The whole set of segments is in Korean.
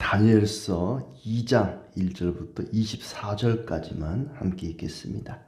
다니엘서 2장 1절부터 24절까지만 함께 읽겠습니다.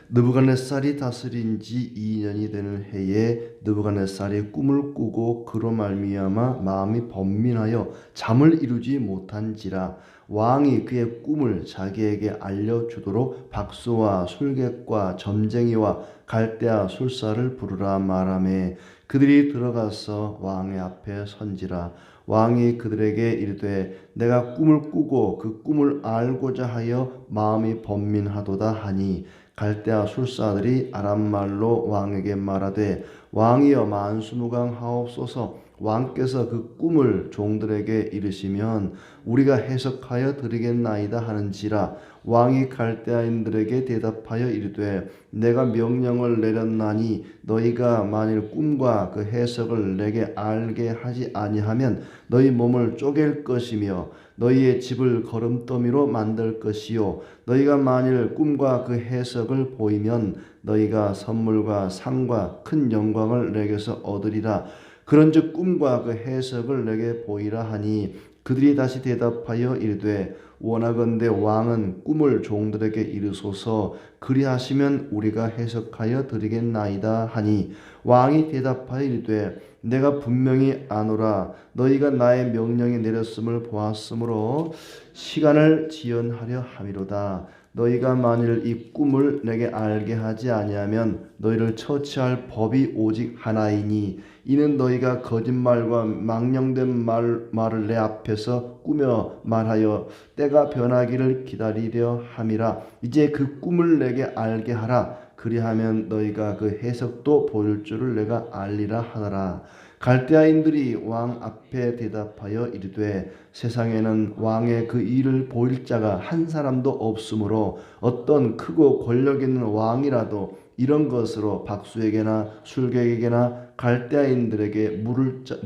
느부갓네살이 다스린 지 2년이 되는 해에 느부갓네살이 꿈을 꾸고 그로 말미암아 마음이 번민하여 잠을 이루지 못한지라 왕이 그의 꿈을 자기에게 알려주도록 박수와 술객과 점쟁이와 갈대아 술사를 부르라 말하매 그들이 들어가서 왕의 앞에 선지라. 왕이 그들에게 이르되 내가 꿈을 꾸고 그 꿈을 알고자 하여 마음이 번민하도다 하니 갈대아 술사들이 아람말로 왕에게 말하되 왕이여 만수무강하옵소서. 왕께서 그 꿈을 종들에게 이르시면 우리가 해석하여 드리겠나이다 하는지라. 왕이 갈대아인들에게 대답하여 이르되 내가 명령을 내렸나니 너희가 만일 꿈과 그 해석을 내게 알게 하지 아니하면 너희 몸을 쪼갤 것이며 너희의 집을 거름더미로 만들 것이요 너희가 만일 꿈과 그 해석을 보이면 너희가 선물과 상과 큰 영광을 내게서 얻으리라. 그런즉 꿈과 그 해석을 내게 보이라 하니 그들이 다시 대답하여 이르되 원하건대 왕은 꿈을 종들에게 이르소서. 그리하시면 우리가 해석하여 드리겠나이다 하니 왕이 대답하여 이르되 내가 분명히 아노라. 너희가 나의 명령이 내렸음을 보았으므로 시간을 지연하려 함이로다. 너희가 만일 이 꿈을 내게 알게 하지 아니하면 너희를 처치할 법이 오직 하나이니 이는 너희가 거짓말과 망령된 말을 내 앞에서 꾸며 말하여 때가 변하기를 기다리려 함이라. 이제 그 꿈을 내게 알게 하라. 그리하면 너희가 그 해석도 보일 줄을 내가 알리라 하더라. 갈대아인들이 왕 앞에 대답하여 이르되 세상에는 왕의 그 일을 보일 자가 한 사람도 없으므로 어떤 크고 권력 있는 왕이라도 이런 것으로 박수에게나 술객에게나 갈대아인들에게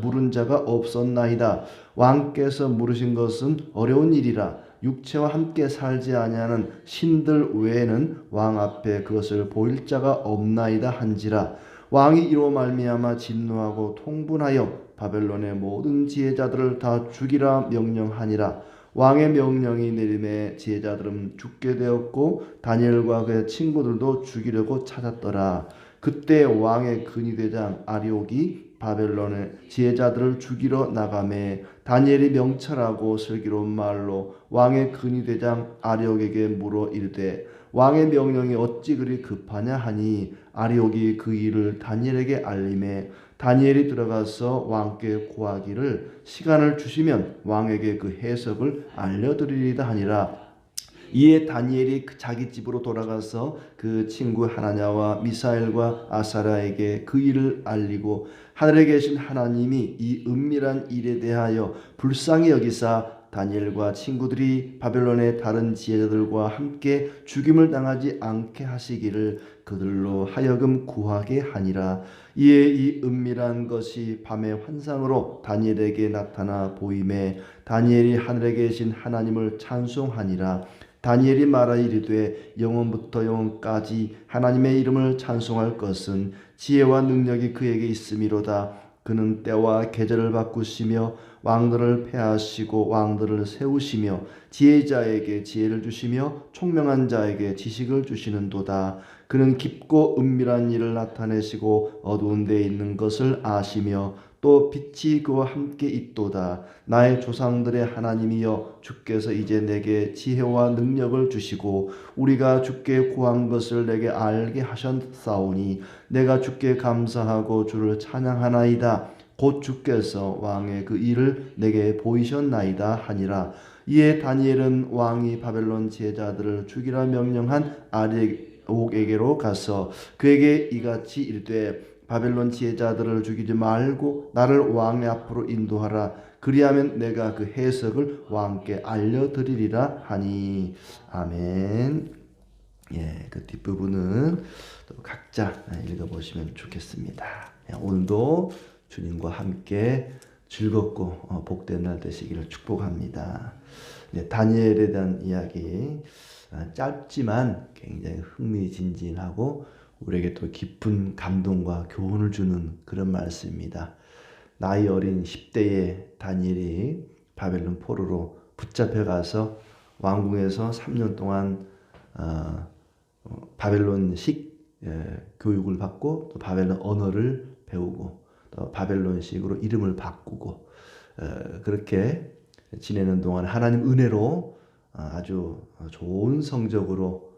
물은 자가 없었나이다. 왕께서 물으신 것은 어려운 일이라. 육체와 함께 살지 아니하는 신들 외에는 왕 앞에 그것을 보일 자가 없나이다 한지라. 왕이 이로 말미암아 진노하고 통분하여 바벨론의 모든 지혜자들을 다 죽이라 명령하니라. 왕의 명령이 내림에 지혜자들은 죽게 되었고 다니엘과 그의 친구들도 죽이려고 찾았더라. 그때 왕의 근위대장 아리옥이 바벨론의 지혜자들을 죽이러 나가매 다니엘이 명철하고 슬기로운 말로 왕의 근위대장 아리옥에게 물어 이르되 왕의 명령이 어찌 그리 급하냐 하니 아리옥이 그 일을 다니엘에게 알림해 다니엘이 들어가서 왕께 구하기를 시간을 주시면 왕에게 그 해석을 알려드리리다 하니라. 이에 다니엘이 자기 집으로 돌아가서 그 친구 하나냐와 미사엘과 아사랴에게 그 일을 알리고 하늘에 계신 하나님이 이 은밀한 일에 대하여 불쌍히 여기사 다니엘과 친구들이 바벨론의 다른 지혜자들과 함께 죽임을 당하지 않게 하시기를 그들로 하여금 구하게 하니라. 이에 이 은밀한 것이 밤의 환상으로 다니엘에게 나타나 보임에 다니엘이 하늘에 계신 하나님을 찬송하니라. 다니엘이 말하 이르되 영원부터 영원까지 하나님의 이름을 찬송할 것은 지혜와 능력이 그에게 있음이로다. 그는 때와 계절을 바꾸시며 왕들을 패하시고 왕들을 세우시며 지혜자에게 지혜를 주시며 총명한 자에게 지식을 주시는도다. 그는 깊고 은밀한 일을 나타내시고 어두운 데에 있는 것을 아시며 또 빛이 그와 함께 있도다. 나의 조상들의 하나님이여 주께서 이제 내게 지혜와 능력을 주시고 우리가 주께 구한 것을 내게 알게 하셨사오니 내가 주께 감사하고 주를 찬양하나이다. 곧 주께서 왕의 그 일을 내게 보이셨나이다 하니라. 이에 다니엘은 왕이 바벨론 지혜자들을 죽이라 명령한 아리옥에게로 가서 그에게 이같이 이르되 바벨론 지혜자들을 죽이지 말고 나를 왕의 앞으로 인도하라. 그리하면 내가 그 해석을 왕께 알려드리리라 하니. 아멘. 예, 그 뒷부분은 또 각자 읽어보시면 좋겠습니다. 오늘도 주님과 함께 즐겁고 복된 날 되시기를 축복합니다. 다니엘에 대한 이야기 짧지만 굉장히 흥미진진하고 우리에게 또 깊은 감동과 교훈을 주는 그런 말씀입니다. 나이 어린 10대의 다니엘이 바벨론 포로로 붙잡혀 가서 왕궁에서 3년 동안 바벨론식 교육을 받고 또 바벨론 언어를 배우고 또 바벨론식으로 이름을 바꾸고 그렇게 지내는 동안 하나님 은혜로 아주 좋은 성적으로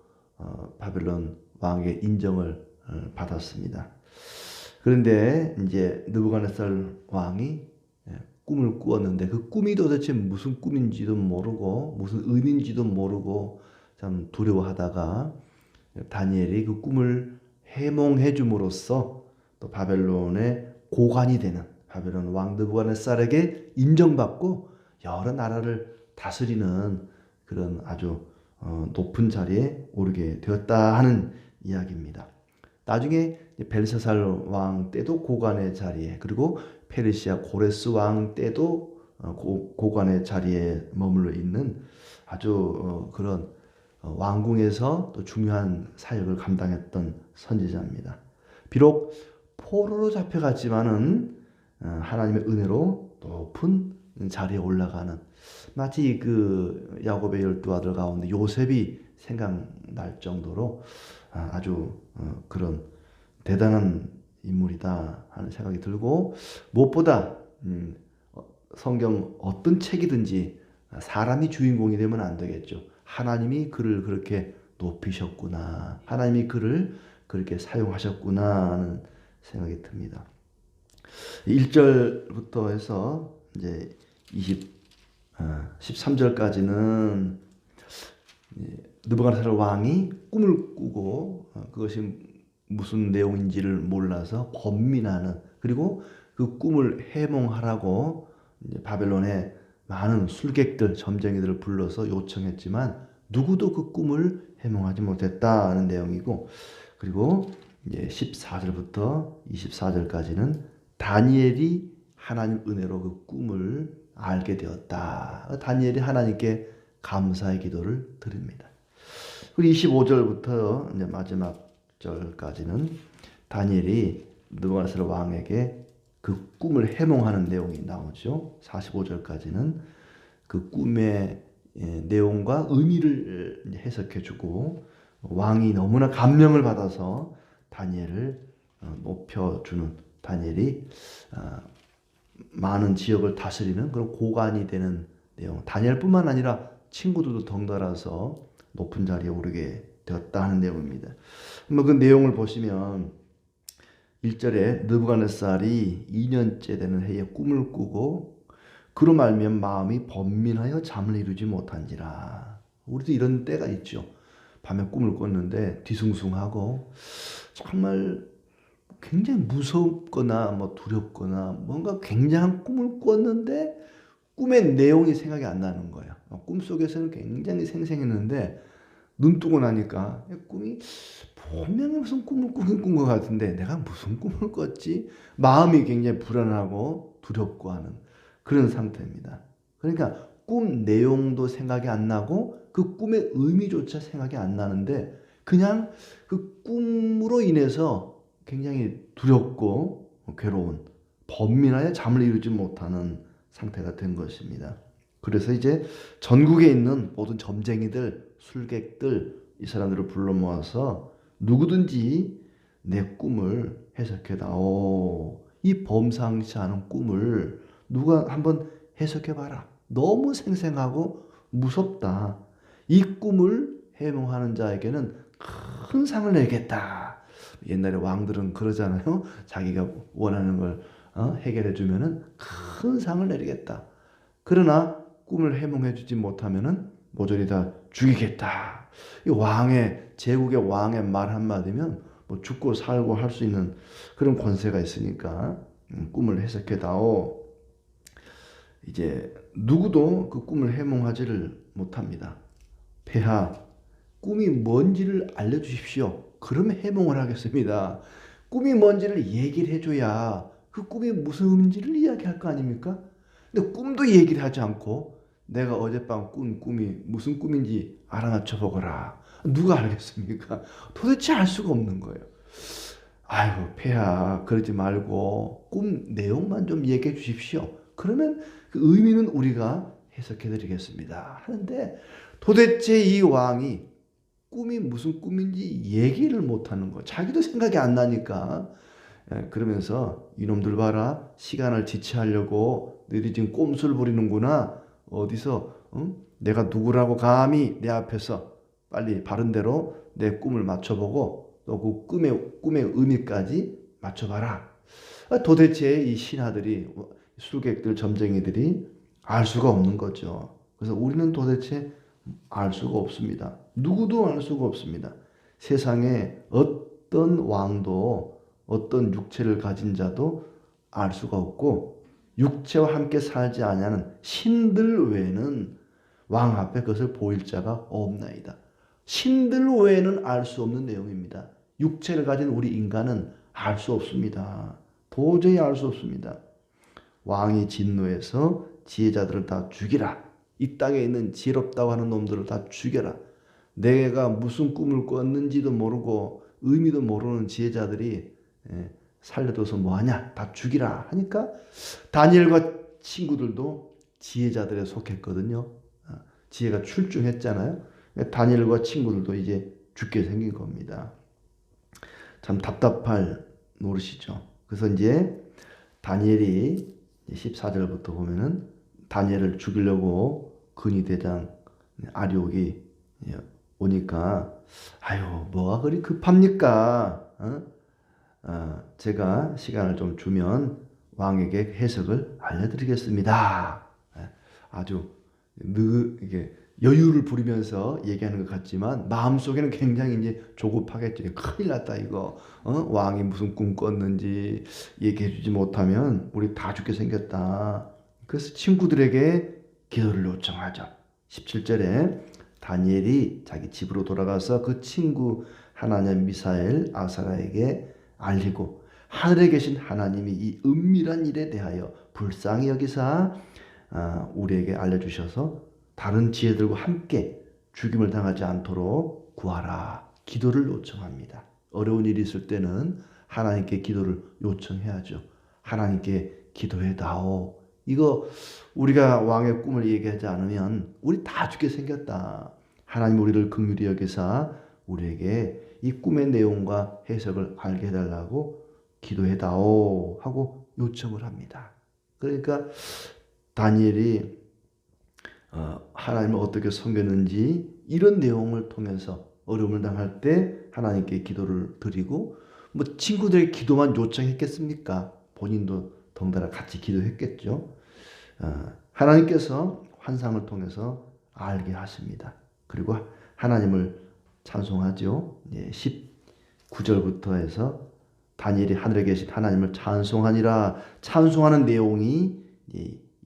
바벨론 왕의 인정을 받았습니다. 그런데 이제 느부갓네살 왕이 꿈을 꾸었는데 그 꿈이 도대체 무슨 꿈인지도 모르고 무슨 의미인지도 모르고 참 두려워하다가 다니엘이 그 꿈을 해몽해 줌으로써 또 바벨론의 고관이 되는 바벨론 왕 느부갓네살에게 인정받고 여러 나라를 다스리는 그런 아주 높은 자리에 오르게 되었다 하는 이야기입니다. 나중에 벨사살 왕 때도 고관의 자리에, 그리고 페르시아 고레스 왕 때도 고관의 자리에 머물러 있는 아주 그런 왕궁에서 또 중요한 사역을 감당했던 선지자입니다. 비록 포로로 잡혀갔지만은 하나님의 은혜로 높은 자리에 올라가는, 마치 그 야곱의 12 아들 가운데 요셉이 생각날 정도로 아주 그런 대단한 인물이다 하는 생각이 들고, 무엇보다 성경 어떤 책이든지 사람이 주인공이 되면 안 되겠죠. 하나님이 그를 그렇게 높이셨구나, 하나님이 그를 그렇게 사용하셨구나 하는 생각이 듭니다. 1절부터 해서 이제 13절까지는 느부갓네살 왕이 꿈을 꾸고 그것이 무슨 내용인지를 몰라서 번민하는, 그리고 그 꿈을 해몽하라고 이제 바벨론의 많은 술객들, 점쟁이들을 불러서 요청했지만 누구도 그 꿈을 해몽하지 못했다는 내용이고, 그리고 이제 14절부터 24절까지는 다니엘이 하나님 은혜로 그 꿈을 알게 되었다. 다니엘이 하나님께 감사의 기도를 드립니다. 그리고 25절부터 이제 마지막 절까지는 다니엘이 느부갓네살 왕에게 그 꿈을 해몽하는 내용이 나오죠. 45절까지는 그 꿈의 내용과 의미를 해석해주고, 왕이 너무나 감명을 받아서 다니엘을 높여주는, 다니엘이 많은 지역을 다스리는 그런 고관이 되는 내용, 다니엘뿐만 아니라 친구들도 덩달아서 높은 자리에 오르게 되었다 하는 내용입니다. 그 내용을 보시면 1절에 느부갓네살이 2년째 되는 해에 꿈을 꾸고 그로 말미암아 마음이 번민하여 잠을 이루지 못한지라. 우리도 이런 때가 있죠. 밤에 꿈을 꿨는데 뒤숭숭하고 정말 굉장히 무섭거나 두렵거나 뭔가 굉장한 꿈을 꿨는데 꿈의 내용이 생각이 안 나는 거예요. 꿈속에서는 굉장히 생생했는데 눈 뜨고 나니까 꿈이 분명히 무슨 꿈을 꾼 것 같은데 내가 무슨 꿈을 꿨지? 마음이 굉장히 불안하고 두렵고 하는 그런 상태입니다. 그러니까 꿈 내용도 생각이 안 나고 그 꿈의 의미조차 생각이 안 나는데 그냥 그 꿈으로 인해서 굉장히 두렵고 괴로운, 번민하여 잠을 이루지 못하는 상태가 된 것입니다. 그래서 이제 전국에 있는 모든 점쟁이들, 술객들, 이 사람들을 불러 모아서 누구든지 내 꿈을 해석해 다오. 이 범상치 않은 꿈을 누가 한번 해석해 봐라. 너무 생생하고 무섭다. 이 꿈을 해몽하는 자에게는 큰 상을 내겠다. 옛날에 왕들은 그러잖아요. 자기가 원하는 걸 해결해 주면은 큰 상을 내리겠다. 그러나 꿈을 해몽해 주지 못하면은 모조리 다 죽이겠다. 이 왕의, 제국의 왕의 말 한마디면 죽고 살고 할 수 있는 그런 권세가 있으니까 꿈을 해석해 다오. 이제 누구도 그 꿈을 해몽하지를 못합니다. 폐하, 꿈이 뭔지를 알려주십시오. 그러면 해몽을 하겠습니다. 꿈이 뭔지를 얘기를 해줘야 그 꿈이 무슨 의미인지를 이야기할 거 아닙니까? 근데 꿈도 얘기를 하지 않고 내가 어젯밤 꾼 꿈이 무슨 꿈인지 알아맞혀 보거라. 누가 알겠습니까? 도대체 알 수가 없는 거예요. 아이고 폐하, 그러지 말고 꿈 내용만 좀 얘기해 주십시오. 그러면 그 의미는 우리가 해석해 드리겠습니다 하는데 도대체 이 왕이 꿈이 무슨 꿈인지 얘기를 못하는 거. 자기도 생각이 안 나니까. 그러면서 이놈들 봐라. 시간을 지체하려고 너희들이 지금 꼼수를 부리는구나. 어디서 내가 누구라고 감히 내 앞에서 빨리 바른 대로 내 꿈을 맞춰보고 또 그 꿈의 의미까지 맞춰봐라. 도대체 이 신하들이 술객들 점쟁이들이 알 수가 없는 거죠. 그래서 우리는 도대체 알 수가 없습니다. 누구도 알 수가 없습니다. 세상에 어떤 왕도 어떤 육체를 가진 자도 알 수가 없고 육체와 함께 살지 아니하는 신들 외에는 왕 앞에 그것을 보일 자가 없나이다. 신들 외에는 알 수 없는 내용입니다. 육체를 가진 우리 인간은 알 수 없습니다. 도저히 알 수 없습니다. 왕이 진노해서 지혜자들을 다 죽이라. 이 땅에 있는 지혜롭다고 하는 놈들을 다 죽여라. 내가 무슨 꿈을 꿨는지도 모르고 의미도 모르는 지혜자들이 살려둬서 뭐하냐? 다 죽이라 하니까 다니엘과 친구들도 지혜자들에 속했거든요. 지혜가 출중했잖아요. 다니엘과 친구들도 이제 죽게 생긴 겁니다. 참 답답할 노릇이죠. 그래서 이제 다니엘이 14절부터 보면은 다니엘을 죽이려고 근위대장 아리옥이 오니까 아유 뭐가 그리 급합니까? 제가 시간을 좀 주면 왕에게 해석을 알려드리겠습니다. 아주 이게 여유를 부리면서 얘기하는 것 같지만 마음속에는 굉장히 이제 조급하겠죠. 큰일 났다 이거. 왕이 무슨 꿈 꿨는지 얘기해주지 못하면 우리 다 죽게 생겼다. 그래서 친구들에게 기도를 요청하죠. 17절에 다니엘이 자기 집으로 돌아가서 그 친구 하나냐 미사엘 아사랴에게 알리고 하늘에 계신 하나님이 이 은밀한 일에 대하여 불쌍히 여기사 우리에게 알려주셔서 다른 지혜들과 함께 죽임을 당하지 않도록 구하라. 기도를 요청합니다. 어려운 일이 있을 때는 하나님께 기도를 요청해야죠. 하나님께 기도해다오. 이거 우리가 왕의 꿈을 얘기하지 않으면 우리 다 죽게 생겼다. 하나님 우리를 긍휼히 여기사 우리에게 이 꿈의 내용과 해석을 알게 해달라고 기도해다오 하고 요청을 합니다. 그러니까 다니엘이 하나님을 어떻게 섬겼는지 이런 내용을 통해서 어려움을 당할 때 하나님께 기도를 드리고 뭐 친구들의 기도만 요청했겠습니까? 본인도 덩달아 같이 기도했겠죠. 하나님께서 환상을 통해서 알게 하십니다. 그리고 하나님을 찬송하죠. 19절부터 해서 다니엘이 하늘에 계신 하나님을 찬송하니라. 찬송하는 내용이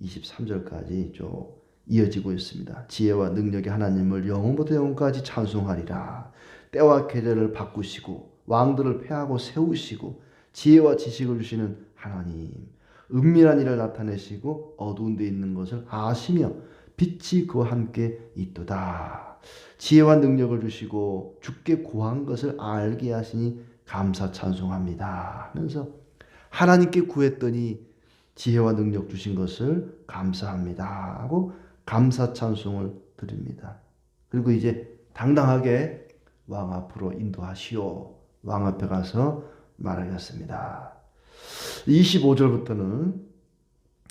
23절까지 쭉 이어지고 있습니다. 지혜와 능력의 하나님을 영원부터 영원까지 찬송하리라. 때와 계절을 바꾸시고 왕들을 폐하고 세우시고 지혜와 지식을 주시는 하나님, 은밀한 일을 나타내시고 어두운 데 있는 것을 아시며 빛이 그와 함께 있도다. 지혜와 능력을 주시고 주께 구한 것을 알게 하시니 감사 찬송합니다 하면서 하나님께 구했더니 지혜와 능력 주신 것을 감사합니다 하고 감사 찬송을 드립니다. 그리고 이제 당당하게 왕 앞으로 인도하시오. 왕 앞에 가서 말하겠습니다. 25절부터는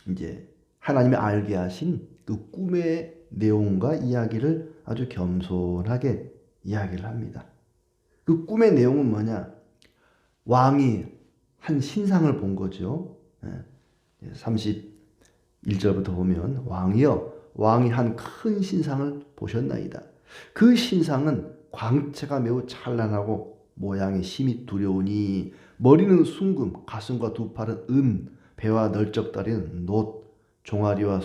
이제 하나님이 알게 하신 그 꿈의 내용과 이야기를 아주 겸손하게 이야기를 합니다. 그 꿈의 내용은 뭐냐? 왕이 한 신상을 본 거죠. 31절부터 보면 왕이 한 큰 신상을 보셨나이다. 그 신상은 광채가 매우 찬란하고 모양이 심히 두려우니 머리는 순금, 가슴과 두 팔은 은, 배와 널쩍다리는 놋, 종아리는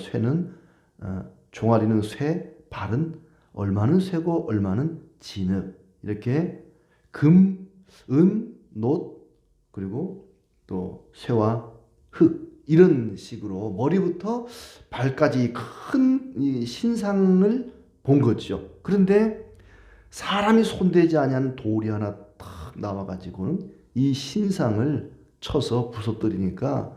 쇠, 발은 얼마는 쇠고 얼마는 진흙. 이렇게 금, 은, 놋, 그리고 또 쇠와 흙 이런 식으로 머리부터 발까지 큰 이 신상을 본 거죠. 그런데 사람이 손대지 아니한 돌이 하나 탁 나와가지고는 이 신상을 쳐서 부숴뜨리니까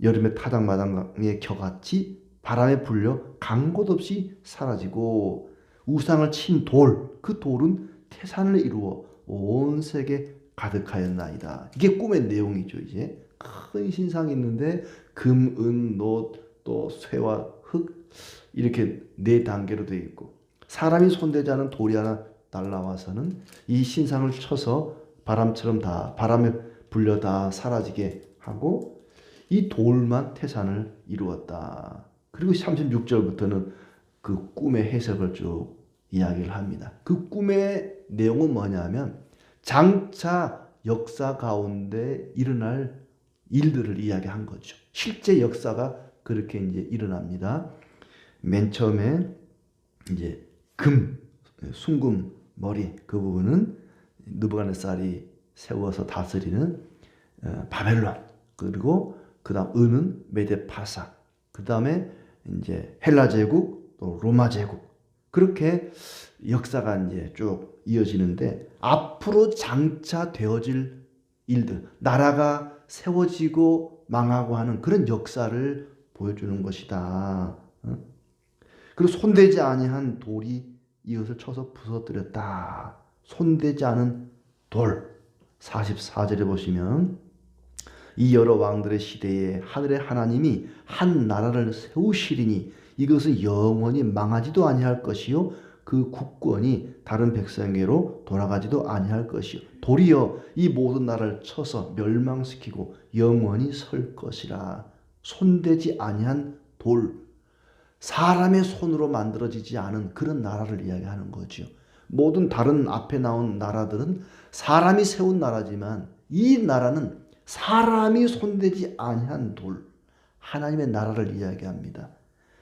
여름에 타작마당에 겨같이 바람에 불려 간 곳 없이 사라지고 우상을 친 돌, 그 돌은 태산을 이루어 온 세계 가득하였나이다. 이게 꿈의 내용이죠. 이제 큰 신상이 있는데 금, 은, 노, 또 쇠와 흙 이렇게 네 단계로 되어 있고 사람이 손대지 않은 돌이 하나 날라와서는 이 신상을 쳐서 바람처럼 다 바람에 불려 다 사라지게 하고 이 돌만 태산을 이루었다. 그리고 36절부터는 그 꿈의 해석을 쭉 이야기를 합니다. 그 꿈의 내용은 뭐냐면 장차 역사 가운데 일어날 일들을 이야기한 거죠. 실제 역사가 그렇게 이제 일어납니다. 맨 처음에 이제 순금 머리 그 부분은 느부갓네살이 세워서 다스리는 바벨론, 그리고 그다음 은은 메데파사, 그다음에 이제 헬라 제국, 또 로마 제국, 그렇게 역사가 이제 쭉 이어지는데 앞으로 장차 되어질 일들, 나라가 세워지고 망하고 하는 그런 역사를 보여주는 것이다. 그리고 손대지 아니한 돌이 이것을 쳐서 부서뜨렸다. 손대지 않은 돌. 44절에 보시면 이 여러 왕들의 시대에 하늘의 하나님이 한 나라를 세우시리니 이것은 영원히 망하지도 아니할 것이요 그 국권이 다른 백성에게로 돌아가지도 아니할 것이요 도리어 이 모든 나라를 쳐서 멸망시키고 영원히 설 것이라. 손대지 아니한 돌, 사람의 손으로 만들어지지 않은 그런 나라를 이야기하는 거죠. 모든 다른 앞에 나온 나라들은 사람이 세운 나라지만 이 나라는 사람이 손대지 아니한 돌, 하나님의 나라를 이야기합니다.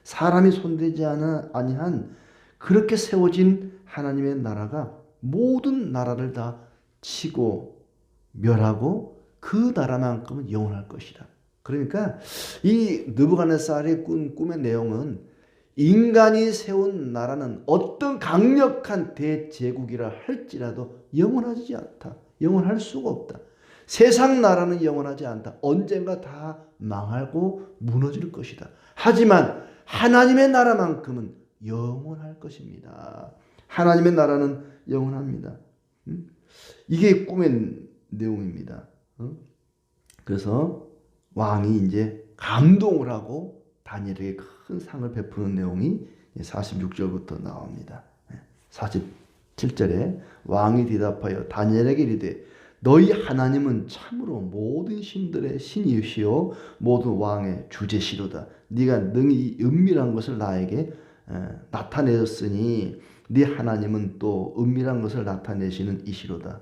사람이 손대지 아니한 그렇게 세워진 하나님의 나라가 모든 나라를 다 치고 멸하고 그 나라만큼은 영원할 것이다. 그러니까 이 느부갓네살의 꿈의 내용은 인간이 세운 나라는 어떤 강력한 대제국이라 할지라도 영원하지 않다. 영원할 수가 없다. 세상 나라는 영원하지 않다. 언젠가 다 망하고 무너질 것이다. 하지만 하나님의 나라만큼은 영원할 것입니다. 하나님의 나라는 영원합니다. 이게 꿈의 내용입니다. 그래서 왕이 이제 감동을 하고 다니엘에게 큰 상을 베푸는 내용이 46절부터 나옵니다. 47절에 왕이 대답하여 다니엘에게 이르되 너희 하나님은 참으로 모든 신들의 신이시요 모든 왕의 주제시로다. 네가 능히 은밀한 것을 나에게 나타내었으니 네 하나님은 또 은밀한 것을 나타내시는 이시로다.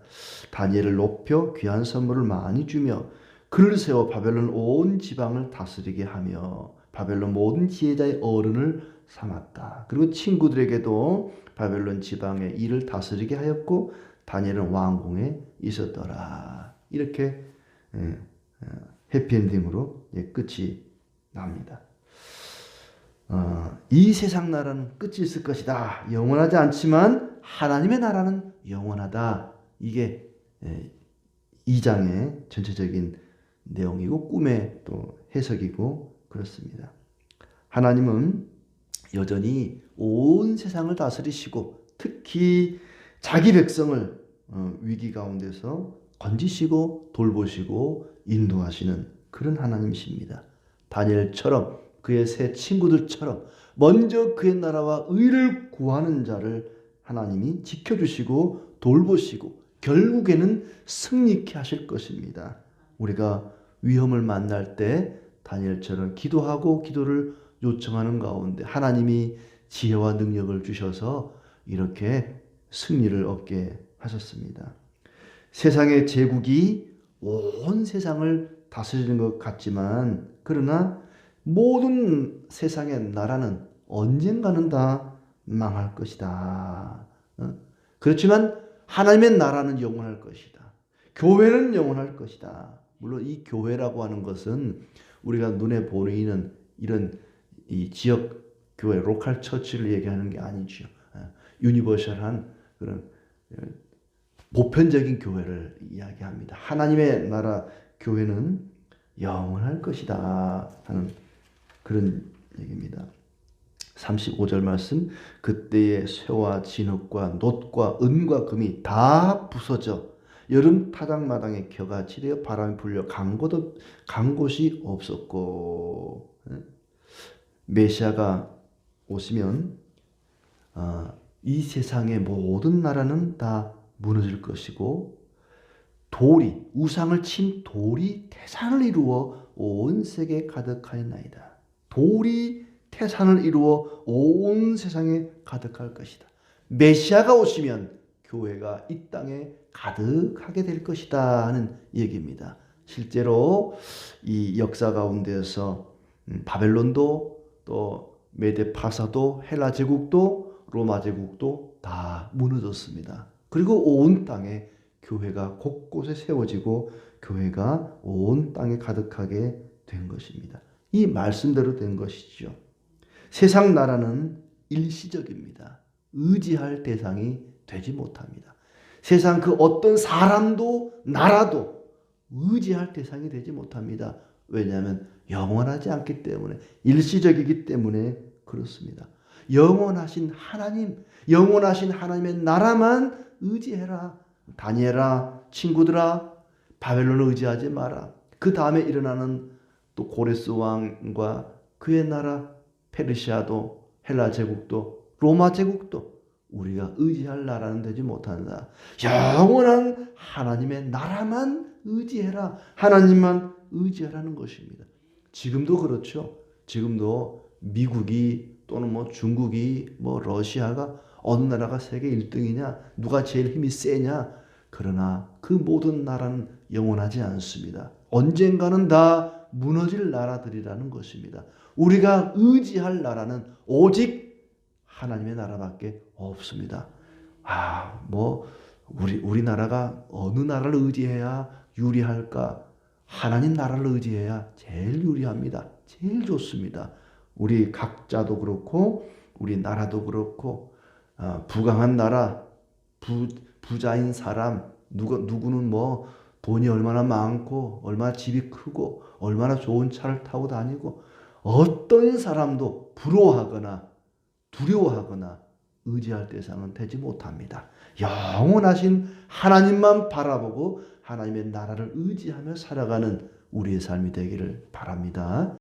다니엘을 높여 귀한 선물을 많이 주며 그를 세워 바벨론 온 지방을 다스리게 하며 바벨론 모든 지혜자의 어른을 삼았다. 그리고 친구들에게도 바벨론 지방의 일을 다스리게 하였고 다니엘은 왕궁에 있었더라. 이렇게 해피엔딩으로 끝이 납니다. 이 세상 나라는 끝이 있을 것이다. 영원하지 않지만 하나님의 나라는 영원하다. 이게 2장의 전체적인 내용이고 꿈의 또 해석이고 그렇습니다. 하나님은 여전히 온 세상을 다스리시고 특히 자기 백성을 위기 가운데서 건지시고 돌보시고 인도하시는 그런 하나님이십니다. 다니엘처럼 그의 세 친구들처럼 먼저 그의 나라와 의를 구하는 자를 하나님이 지켜주시고 돌보시고 결국에는 승리케 하실 것입니다. 우리가 위험을 만날 때 다니엘처럼 기도하고 기도를 요청하는 가운데 하나님이 지혜와 능력을 주셔서 이렇게 승리를 얻게 하셨습니다. 세상의 제국이 온 세상을 다스리는 것 같지만 그러나 모든 세상의 나라는 언젠가는 다 망할 것이다. 그렇지만 하나님의 나라는 영원할 것이다. 교회는 영원할 것이다. 물론 이 교회라고 하는 것은 우리가 눈에 보이는 이런 이 지역 교회, 로컬 처치를 얘기하는 게 아니죠. 유니버셜한 그런 보편적인 교회를 이야기합니다. 하나님의 나라 교회는 영원할 것이다 하는 그런 얘기입니다. 35절 말씀, 그때의 쇠와 진흙과 놋과 은과 금이 다 부서져 여름 타작마당에 겨가 지려 바람이 불려 간 곳이 없었고. 메시아가 오시면 이 세상의 모든 나라는 다 무너질 것이고, 돌이, 우상을 친 돌이 태산을 이루어 온 세계에 가득하였나이다. 돌이 태산을 이루어 온 세상에 가득할 것이다. 메시아가 오시면 교회가 이 땅에 가득하게 될 것이다 하는 얘기입니다. 실제로 이 역사 가운데서 바벨론도 또 메데 파사도 헬라 제국도 로마 제국도 다 무너졌습니다. 그리고 온 땅에 교회가 곳곳에 세워지고 교회가 온 땅에 가득하게 된 것입니다. 이 말씀대로 된 것이죠. 세상 나라는 일시적입니다. 의지할 대상이 되지 못합니다. 세상 그 어떤 사람도 나라도 의지할 대상이 되지 못합니다. 왜냐하면 영원하지 않기 때문에, 일시적이기 때문에 그렇습니다. 영원하신 하나님, 영원하신 하나님의 나라만 의지해라. 다니엘아, 친구들아, 바벨론을 의지하지 마라. 그 다음에 일어나는 또 고레스 왕과 그의 나라, 페르시아도, 헬라 제국도, 로마 제국도 우리가 의지할 나라는 되지 못한다. 영원한 하나님의 나라만 의지해라. 하나님만 의지하라는 것입니다. 지금도 그렇죠. 지금도 미국이 또는 중국이 러시아가 어느 나라가 세계 1등이냐, 누가 제일 힘이 세냐, 그러나 그 모든 나라는 영원하지 않습니다. 언젠가는 다 무너질 나라들이라는 것입니다. 우리가 의지할 나라는 오직 하나님의 나라밖에 없습니다. 우리나라가 어느 나라를 의지해야 유리할까? 하나님 나라를 의지해야 제일 유리합니다. 제일 좋습니다. 우리 각자도 그렇고 우리 나라도 그렇고, 부강한 나라, 부자인 사람, 누구는 돈이 얼마나 많고 얼마나 집이 크고 얼마나 좋은 차를 타고 다니고, 어떤 사람도 부러워하거나 두려워하거나 의지할 대상은 되지 못합니다. 영원하신 하나님만 바라보고 하나님의 나라를 의지하며 살아가는 우리의 삶이 되기를 바랍니다.